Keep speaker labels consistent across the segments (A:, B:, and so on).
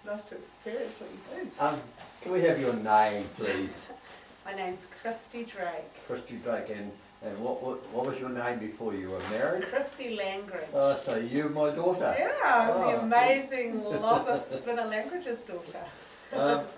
A: It's nice to experience what you do.
B: Can we have your name, please?
A: My name's Kristy Drake.
B: Kristy Drake, and what was your name before you were married?
A: Kristy Langridge.
B: Oh, so you're my daughter?
A: Yeah, I'm the amazing Loza Spinner Langridge's daughter.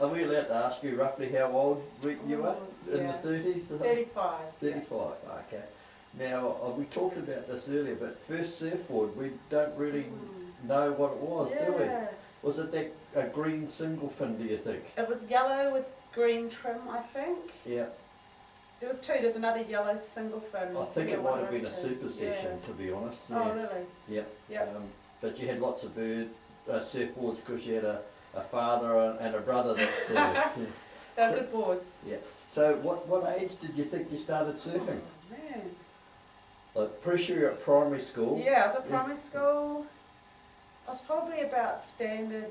B: Are we allowed to ask you roughly how old you are? In
A: Yeah.
B: the 30s?
A: 35.
B: 35, okay. Now, we talked about this earlier, but first surfboard, we don't really know what it was, do we? Was it that a green single fin, do you think?
A: It was yellow with green trim, I think.
B: Yeah.
A: There was two. There's another yellow single fin.
B: I think it might have been a super session, to be honest.
A: Oh,
B: Yeah.
A: really?
B: Yeah.
A: Yeah.
B: But you had lots of surfboards because you had a father and a brother that surfed. Yeah.
A: They were good boards.
B: Yeah. So what age did you think you started surfing?
A: Oh, man.
B: Like, pretty sure you're at primary school.
A: Yeah, I was at primary school. I was probably about standard,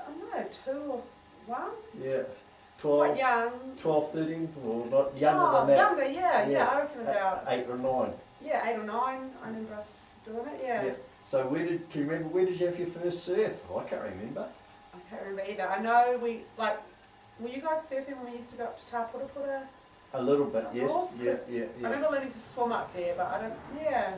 A: I don't know, 2 or 1.
B: Yeah.
A: Quite
B: 12,
A: young.
B: 12, 13, or not younger than that?
A: Younger, yeah, I reckon about
B: 8 or 9.
A: Yeah, 8 or 9. I remember us doing it. Yeah.
B: So can you remember where did you have your first surf? Oh, I can't remember.
A: I can't remember either. I know were you guys surfing when we used to go up to Tapuraputa?
B: A little bit, yes. Yeah.
A: I remember learning to swim up there, but I don't. Yeah.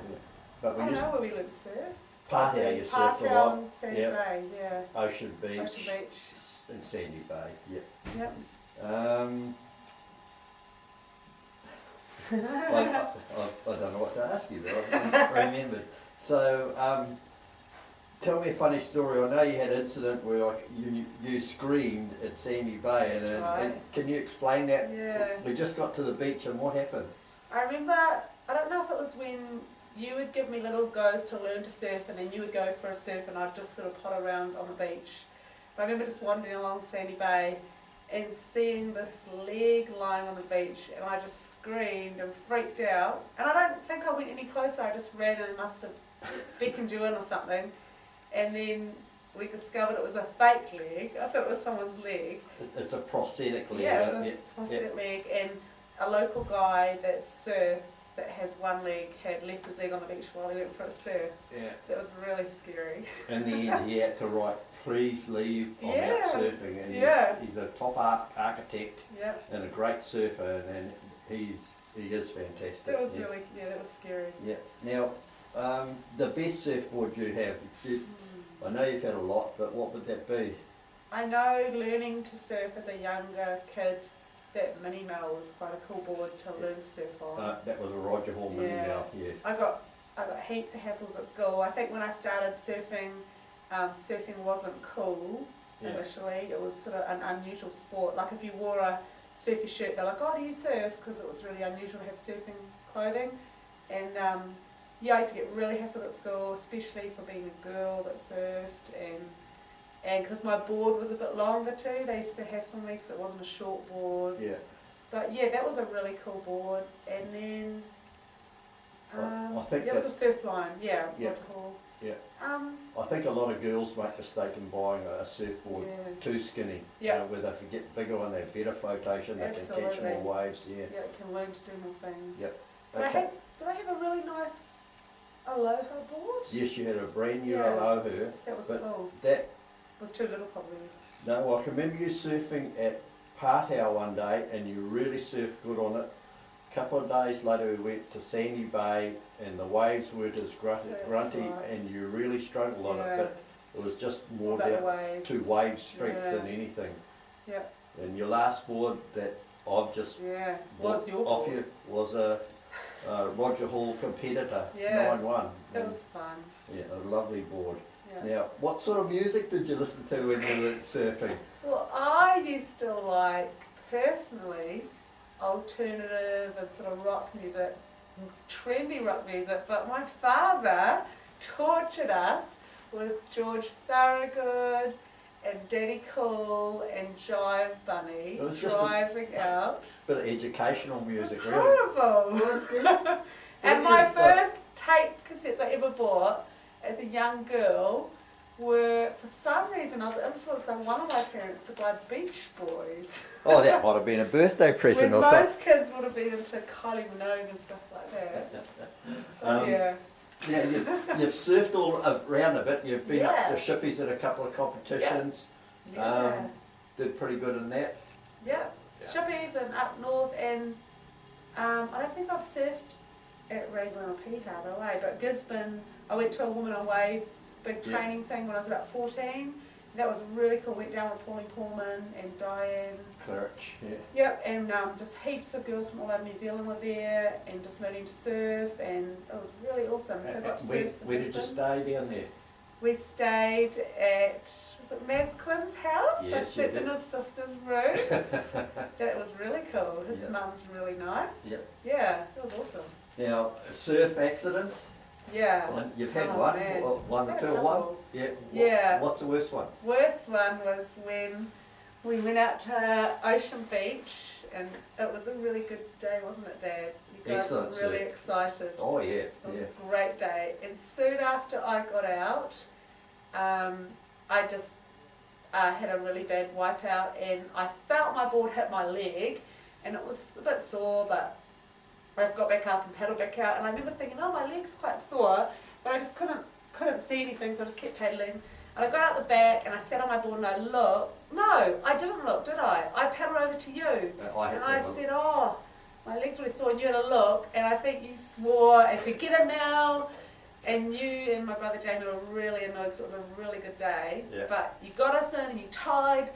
B: But
A: I don't know where we learned to surf.
B: Partown, you surfed a lot.
A: Partown, Sandy Bay, yeah.
B: Ocean Beach.
A: Ocean Beach.
B: And Sandy Bay, yeah.
A: Yep.
B: I don't know what to ask you, but I remembered. So, tell me a funny story. I know you had an incident where you screamed at Sandy Bay.
A: That's right.
B: And can you explain that?
A: Yeah.
B: We just got to the beach and what happened?
A: I remember, I don't know if it was when you would give me little goes to learn to surf and then you would go for a surf and I'd just sort of pot around on the beach. But I remember just wandering along Sandy Bay and seeing this leg lying on the beach and I just screamed and freaked out. And I don't think I went any closer, I just ran and must have beckoned you in or something. And then we discovered it was a fake leg. I thought it was someone's leg.
B: It's a prosthetic leg.
A: Yeah, it was a prosthetic leg. And a local guy that surfs, that has one leg, had left his leg on the beach while he went for a surf.
B: Yeah. That
A: was really scary.
B: In the end, he had to write, "Please leave, I'm out surfing." And he's a top architect and a great surfer, and he is fantastic.
A: That was really, that was scary.
B: Yeah. Now, the best surfboard you have, I know you've had a lot, but what would that be?
A: I know learning to surf as a younger kid, that mini Mel was quite a cool board to learn to surf on.
B: That was a Roger Hall mini Mel, yeah.
A: I got heaps of hassles at school. I think when I started surfing, surfing wasn't cool initially. It was sort of an unusual sport. Like if you wore a surfy shirt, they're like, "Oh, do you surf?" Because it was really unusual to have surfing clothing. And I used to get really hassled at school, especially for being a girl that surfed, and because my board was a bit longer too, they used to hassle me because it wasn't a short board.
B: Yeah.
A: But yeah, that was a really cool board. And then
B: I think
A: it was a surf line,
B: Yeah.
A: Cool.
B: Yeah. I think a lot of girls make a mistake in buying a surfboard too skinny.
A: Yeah.
B: Where they can get bigger one, they have better flotation, they can catch more waves. Yeah.
A: Yeah, it can learn to do more things.
B: Yep.
A: But did I have a really nice Aloha board?
B: Yes, you had a brand new Aloha.
A: That was cool.
B: That
A: was too little probably.
B: No, I can remember you surfing at Partown one day and you really surfed good on it. A couple of days later we went to Sandy Bay and the waves weren't as grunty and you really struggled on it, but it was just more down to wave strength than anything.
A: Yeah.
B: And your last board that I've just
A: was your
B: off
A: board.
B: you was a Roger Hall competitor, 9-1.
A: That was fun.
B: Yeah, a lovely board.
A: Yeah.
B: Now, what sort of music did you listen to when you were surfing?
A: Well, I used to like, personally, alternative and sort of rock music, trendy rock music, but my father tortured us with George Thorogood and Daddy Cool and Jive Bunny driving out.
B: Bit of educational music, really.
A: Horrible! And my first tape cassettes I ever bought as a young girl were, for some reason, I was influenced by one of my parents to buy Beach Boys.
B: Oh, that might have been a birthday present or something.
A: Most kids would have been into Kylie Minogue and stuff like that.
B: You've surfed all around a bit. You've been up to Shippies at a couple of competitions.
A: Yeah.
B: Did pretty good in that.
A: Yeah.
B: Yeah.
A: Shippies and up north, and I don't think I've surfed at Raglan or Petty Harbour, but Gisborne, I went to a Woman on Waves big
B: Yeah.
A: training thing when I was about 14. That was really cool. Went down with Pauline Pullman and Diane.
B: Clarich, yeah.
A: Yep, and just heaps of girls from all over New Zealand were there, and just learning to surf, and it was really awesome. So I got to surf in
B: Where did you
A: Gisborne.
B: stay down there?
A: We stayed at, was it Maz Quinn's house? I
B: Yes, you
A: slept in
B: did.
A: his sister's room. That was really cool. His
B: Yeah.
A: mum's really nice.
B: Yep.
A: Yeah, it was awesome.
B: Now, surf accidents,
A: Yeah.
B: you've had
A: Oh,
B: one,
A: man.
B: or one or
A: Had a
B: two, or one?
A: couple.
B: Yeah.
A: Yeah.
B: What's the worst one?
A: Worst one was when we went out to Ocean Beach, and it was a really good day, wasn't it, Dad? You guys
B: Excellent
A: were really
B: surf.
A: excited.
B: Oh yeah,
A: It was
B: yeah.
A: a great day. And soon after I got out, I just had a really bad wipeout, and I felt my board hit my leg, and it was a bit sore, but I just got back up and paddled back out, and I remember thinking, oh, my leg's quite sore, but I just couldn't see anything, so I just kept paddling. And I got out the back, and I sat on my board, and I looked. No, I didn't look, did I? I paddled over to you,
B: I had
A: and
B: to
A: I
B: look.
A: said, oh, my leg's really sore, and you had a look, and I think you swore, and said, get it now. And you and my brother Jamie were really annoyed because it was a really good day.
B: Yeah.
A: But you got us in, and you tied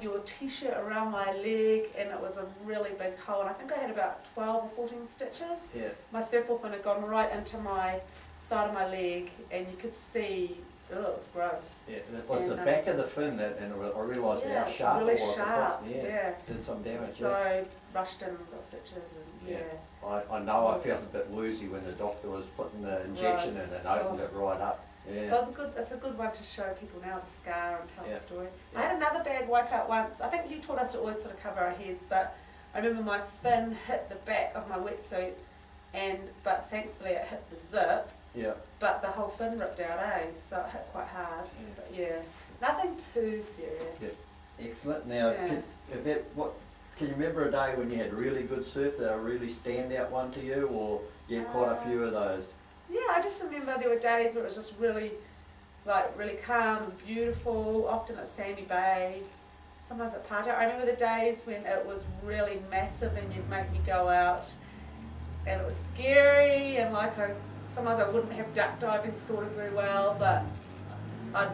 A: your t-shirt around my leg, and it was a really big hole. And I think I had about 12 or 14 stitches.
B: Yeah.
A: My surfboard fin had gone right into my side of my leg, and you could see, oh, it's gross.
B: Yeah, it was the
A: And,
B: back of the fin that, and I realised
A: Yeah,
B: how
A: it's
B: sharp
A: really
B: it was.
A: sharp,
B: Yeah,
A: yeah.
B: did some damage.
A: So rushed in and got stitches, and
B: Yeah.
A: yeah.
B: I know I felt a bit woozy when the doctor was putting the
A: It's
B: injection in
A: gross.
B: and opened it right up. Yeah.
A: Well, it's a good one to show people now, the scar, and tell
B: Yeah.
A: the story.
B: Yeah.
A: I had another bad wipeout once. I think you taught us to always sort of cover our heads, but I remember my fin hit the back of my wetsuit, but thankfully it hit the zip,
B: Yeah.
A: but the whole fin ripped out, so it hit quite hard.
B: Yeah.
A: But yeah, nothing too serious.
B: Yeah. Excellent. Now,
A: Yeah.
B: can you remember a day when you had really good surf, that a really standout one to you, or you had quite a few of those?
A: Yeah, I just remember there were days where it was just really calm and beautiful, often at Sandy Bay, sometimes at Pātau. I remember the days when it was really massive and you'd make me go out, and it was scary, and sometimes I wouldn't have duck diving sorted very well, but I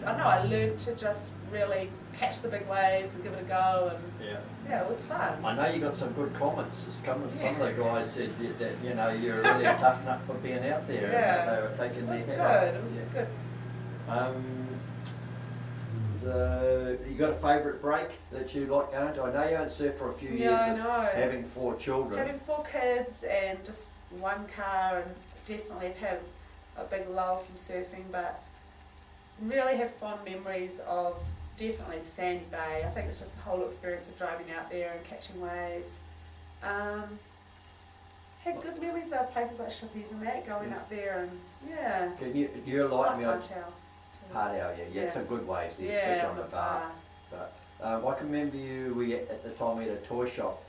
A: don't know, I learned to just really catch the big waves and give it a go, and yeah, it was fun.
B: I know you got some good comments. Some of the guys said that you're really tough enough for being out there,
A: Yeah.
B: and they were taking
A: It was
B: their
A: good,
B: hat
A: it was good.
B: So you got a favourite break that you like going to? I know you haven't surfed for a few years,
A: Yeah, I
B: but
A: know.
B: having 4 children.
A: Having 4 kids and just one car, and definitely have a big lull from surfing, but really have fond memories of definitely Sandy Bay. I think it's just the whole experience of driving out there and catching waves. Had good memories of places like Shippies and that, going up there, and yeah.
B: You're like me on
A: Pātau too.
B: Pātau, yeah, it's a good waves there,
A: Yeah,
B: especially on the
A: the
B: bar.
A: bar.
B: But I can remember at the time we had a toy shop,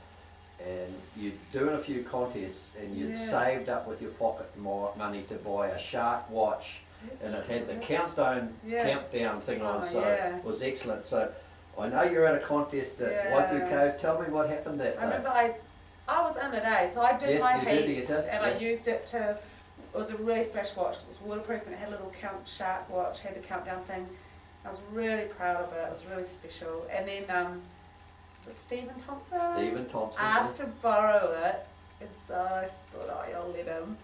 B: and you'd doing a few contests, and you'd
A: Yeah.
B: saved up with your pocket money to buy a shark watch, and it had the
A: That's
B: countdown
A: Yeah.
B: thing on,
A: Oh,
B: so
A: yeah.
B: it was excellent. So I know you're at a contest at
A: Yeah.
B: Waipu Cove. Tell me what happened that
A: I
B: day.
A: remember I was in it, so I did
B: Yes,
A: my
B: you did,
A: heats,
B: you did,
A: and I
B: yeah.
A: used it to, it was a really flash watch, 'cause it was waterproof and it had a little shark watch, had the countdown thing. I was really proud of it, it was really special. And then, was it Stephen Thompson?
B: Stephen Thompson.
A: Asked to borrow it, and so I thought, oh, I'll let him.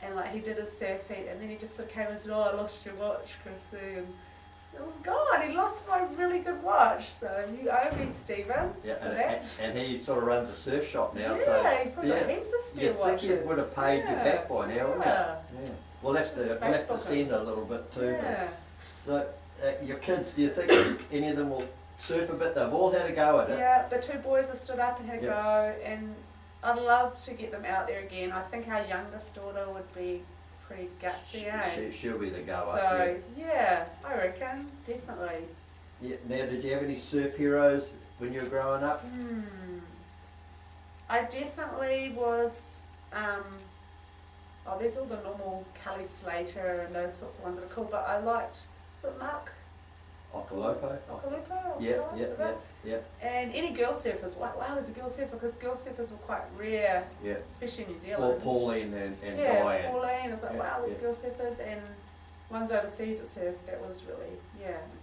A: And he did his surf heat, and then he just sort of came and said, oh, I lost your watch, Kristy, and it was gone. He lost my really good watch, so you owe me, Stephen,
B: Yeah,
A: for that.
B: and he sort of runs a surf shop now,
A: Yeah,
B: so
A: he's probably got heaps of spare
B: you think
A: watches.
B: he would have paid you back by now, wouldn't
A: Yeah.
B: you? Yeah. We'll have to
A: Facebook
B: send a little bit too.
A: Yeah.
B: So your kids, do you think any of them will surf a bit? They've all had a go at it.
A: Yeah, the 2 boys have stood up and had a
B: Yeah.
A: go, and I'd love to get them out there again. I think our youngest daughter would be pretty gutsy, eh?
B: She'll be the goer.
A: So, yeah, I reckon, definitely.
B: Yeah. Now, did you have any surf heroes when you were growing up?
A: I definitely was, there's all the normal Kelly Slater and those sorts of ones that are cool, but I liked, was it Mark?
B: Oh, Okalopo.
A: Okalopo?
B: Yeah, yeah, yeah, yeah,
A: And any girl surfers, wow, there's a girl surfer, because girl surfers were quite rare,
B: yeah.
A: especially in New
B: Or
A: Zealand.
B: Pauline and
A: Yeah,
B: Diane.
A: Pauline, it's like,
B: Yeah,
A: wow, there's
B: yeah.
A: girl surfers, and ones overseas that surf, that was really,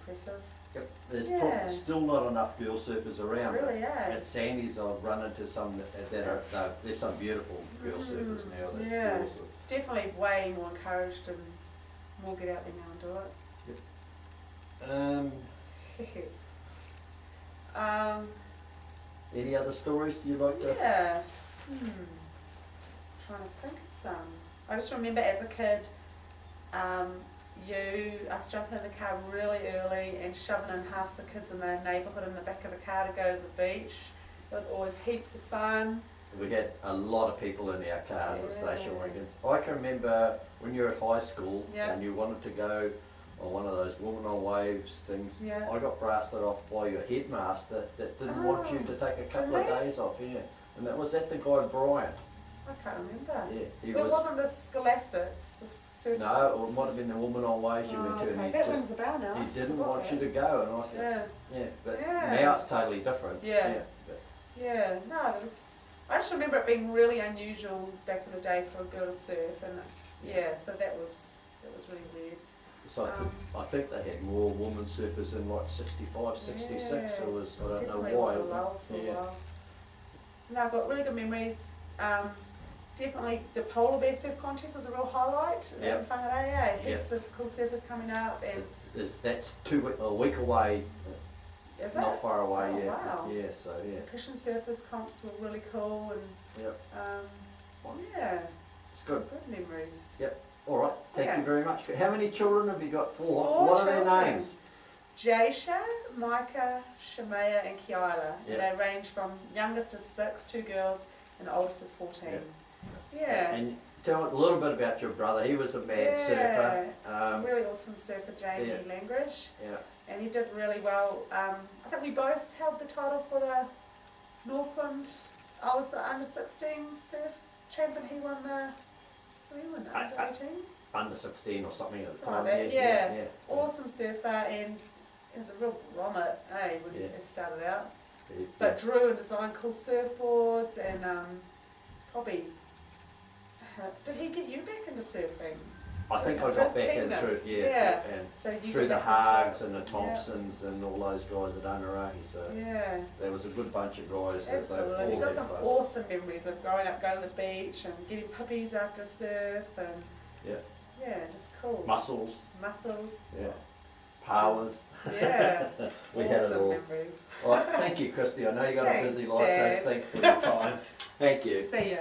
A: impressive.
B: Yep. There's
A: Yeah.
B: still not enough girl surfers around.
A: Really,
B: but
A: yeah.
B: At Sandy's I've run into some that are, there's some beautiful girl surfers now. That
A: Yeah.
B: girls
A: Definitely way more encouraged and more get out there now and do it.
B: Any other stories you'd like to?
A: Yeah. Trying to think of some. I just remember as a kid, us jumping in the car really early and shoving in half the kids in the neighbourhood in the back of the car to go to the beach. It was always heaps of fun.
B: We had a lot of people in our cars at
A: Yeah.
B: station wagons. I can remember when you were at high school
A: Yeah.
B: and you wanted to go on one of those Women on Waves things.
A: Yeah.
B: I got blasted off by your headmaster that didn't want you to take a couple of
A: really?
B: days off. Yeah, and that was at the guy Brian.
A: I can't remember.
B: Yeah, he
A: It
B: was.
A: wasn't the Scholastics, the surf
B: No,
A: clubs.
B: or it might have been the Woman on Waves you went to, and
A: okay.
B: he
A: That
B: just
A: rings a bell now.
B: he
A: I
B: didn't
A: forgot
B: want
A: that.
B: you to go, and I said,
A: Yeah.
B: yeah, but
A: Yeah.
B: now it's totally different.
A: Yeah.
B: but
A: Yeah, no, it was. I just remember it being really unusual back in the day for a girl to surf, and so that was really weird.
B: So I think they had more women surfers in like 65, 66.
A: Yeah,
B: It was, I don't
A: definitely
B: know why.
A: was a lull for a
B: yeah.
A: while. No, I've got really good memories. Definitely the polar bear surf contest was a real highlight
B: Yep.
A: in Whangarei. Heaps of cool surfers coming up, and
B: That's a week away,
A: is
B: not
A: it?
B: far away.
A: Oh,
B: yeah,
A: wow.
B: yeah. So yeah,
A: The Christian surfers comps were really cool, and
B: yep.
A: yeah,
B: It's good.
A: good memories.
B: Yep. All right. Thank
A: Yeah.
B: you very much. How many children have you got? Four.
A: Four
B: What are their
A: children.
B: names?
A: Jasha, Micah, Shemaya and Kiala.
B: Yep.
A: And they range from youngest is 6, 2 girls, and the oldest is 14.
B: Yep.
A: Yeah.
B: And tell a little bit about your brother. He was a mad surfer.
A: Really awesome surfer, Jamie
B: yeah.
A: Langridge.
B: Yeah.
A: And he did really well. I think we both held the title for the Northland. I was the under 16 surf champion. He won the under 18s.
B: Under 16 or something at the
A: Something
B: time.
A: like that,
B: yeah.
A: Awesome surfer, and he was a real grommet, when he
B: Yeah.
A: first started out.
B: Yeah.
A: But drew and designed cool surfboards, and probably, did he get you back into surfing?
B: I think I
A: His
B: got back in
A: kingdoms,
B: through,
A: yeah.
B: and
A: So you
B: through the
A: got back into
B: Hags and the
A: it.
B: Thompsons and all those guys at Anarahi. So
A: Yeah,
B: there was a good bunch of guys that they
A: absolutely.
B: all
A: You've got
B: had
A: some
B: fun.
A: awesome memories of growing up, going to the beach and getting puppies after a surf, and
B: Yeah.
A: just cool.
B: Muscles,
A: Muscles.
B: yeah, powers.
A: Yeah.
B: We had it
A: Awesome
B: all.
A: memories.
B: All right, thank you, Kristy. I know you got a
A: Thanks,
B: busy life,
A: Dad.
B: so thanks for your time. Thank you.
A: See ya.